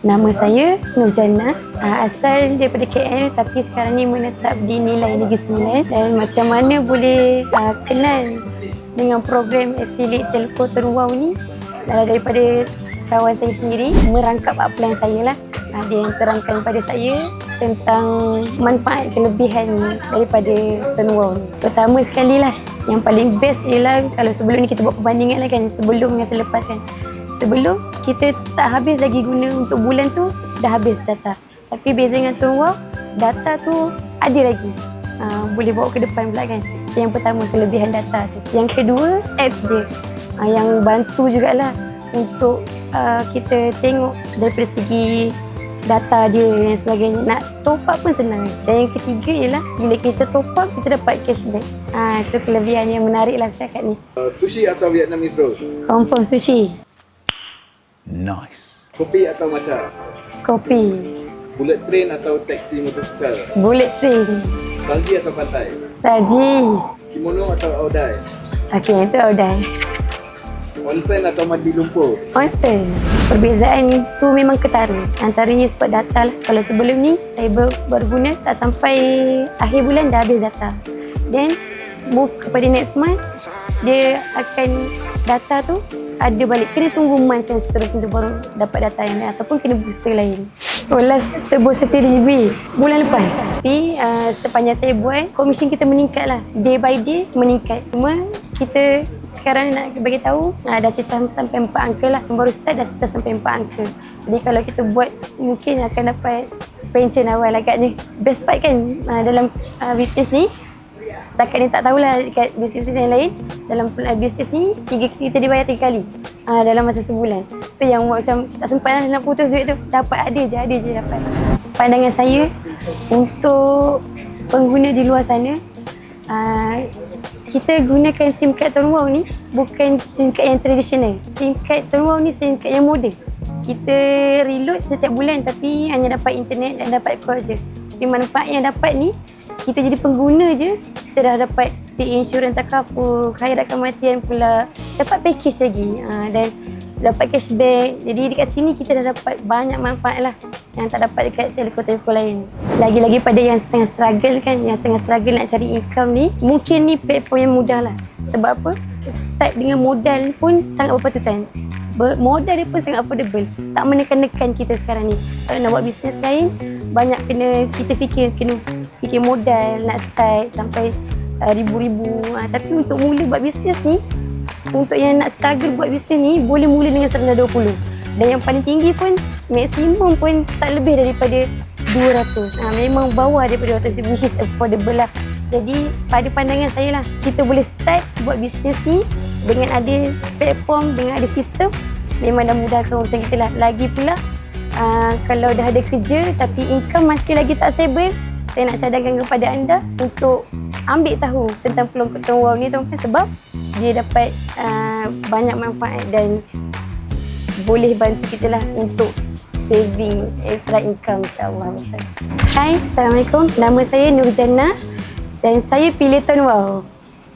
Nama saya Nurjana, asal daripada KL tapi sekarang ni menetap di Nilai Negeri Sembilan. Dan macam mana boleh kenal dengan program affiliate Telco Tun Wow ni daripada kawan saya sendiri merangkap upline saya lah. Dia yang terangkan kepada saya tentang manfaat kelebihan daripada Tun Wow ni. Pertama sekali lah, yang paling best ialah kalau sebelum ni kita buat perbandingan lah kan, sebelum dengan selepas kan. Sebelum kita tak habis lagi guna untuk bulan tu, dah habis data. Tapi beza dengan Tun Wow, data tu ada lagi. Boleh bawa ke depan pula kan. Yang pertama, kelebihan data tu. Yang kedua, apps dia. Yang bantu jugalah untuk kita tengok daripada segi data dia dan sebagainya. Nak top up pun senang. Dan yang ketiga ialah bila kita top up, kita dapat cashback. Itu kelebihan yang menarik lah setakat ni. Sushi atau Vietnamese roll? Confirm sushi. Nice. Kopi atau matcha? Kopi. Bullet train atau taksi motosikal? Bullet train. Salji atau pantai? Salji. Kimono atau audai? Okey, itu Audai. Onsen atau mandi lumpur? Onsen. Perbezaan itu memang ketara. Antaranya sebab data lah. Kalau sebelum ni saya berguna tak sampai akhir bulan dah habis data. Then move kepada next month, dia akan data tu ada balik. Kena tunggu month yang seterusnya tu baru dapat data yang lain ataupun kena booster lain. Last tebus 1 GB bulan lepas. Tapi sepanjang saya buat, komisen kita meningkat lah. Day by day meningkat. Cuma kita sekarang nak bagi tahu dah cecah sampai 4 angka lah. Baru start dah cecah sampai 4 angka. Jadi kalau kita buat mungkin akan dapat pension awal agaknya. Best part kan dalam bisnes ni, setakat ni tak tahulah dekat bisnes yang lain, dalam bisnes ni kita dibayar 3 kali dalam masa sebulan. Tu yang macam tak sempat lah nak putus duit tu. Dapat ada je dapat. Pandangan saya untuk pengguna di luar sana, kita gunakan SIM card Tun Wow ni bukan SIM card yang tradisional. SIM card Tun Wow ni SIM card yang moden. Kita reload setiap bulan tapi hanya dapat internet dan dapat call je. Tapi manfaat yang dapat ni, kita jadi pengguna je, kita dah dapat insurans takaful, khairat kematian pula, dapat package lagi dan dapat cashback. Jadi dekat sini kita dah dapat banyak manfaat lah yang tak dapat dekat telco-telco lain. Lagi-lagi pada yang tengah struggle kan, yang tengah struggle nak cari income ni, mungkin ni platform yang mudah lah. Sebab apa? Start dengan modal pun sangat berpatutan. Modal dia pun sangat affordable. Tak menekan-nekan kita sekarang ni. Kalau nak buat bisnes lain, banyak kita kena fikir modal nak start sampai ribu-ribu. Tapi untuk mula buat bisnes ni, untuk yang nak struggle buat bisnes ni, boleh mula dengan rendah 20. Dan yang paling tinggi pun, maksimum pun tak lebih daripada 200. Memang bawah daripada 200, which is affordable lah. Jadi pada pandangan saya lah, kita boleh start buat bisnes ni dengan ada platform, dengan ada sistem, memang dah mudahkan urusan kita lah. Lagi pula, kalau dah ada kerja tapi income masih lagi tak stable, saya nak cadangkan kepada anda untuk ambil tahu tentang peluang Tun Wow ni tuan-tuan, sebab dia dapat banyak manfaat dan boleh bantu kita lah untuk saving extra income, insyaAllah. Hai, Assalamualaikum. Nama saya Nurjana dan saya pilih Tun Wow.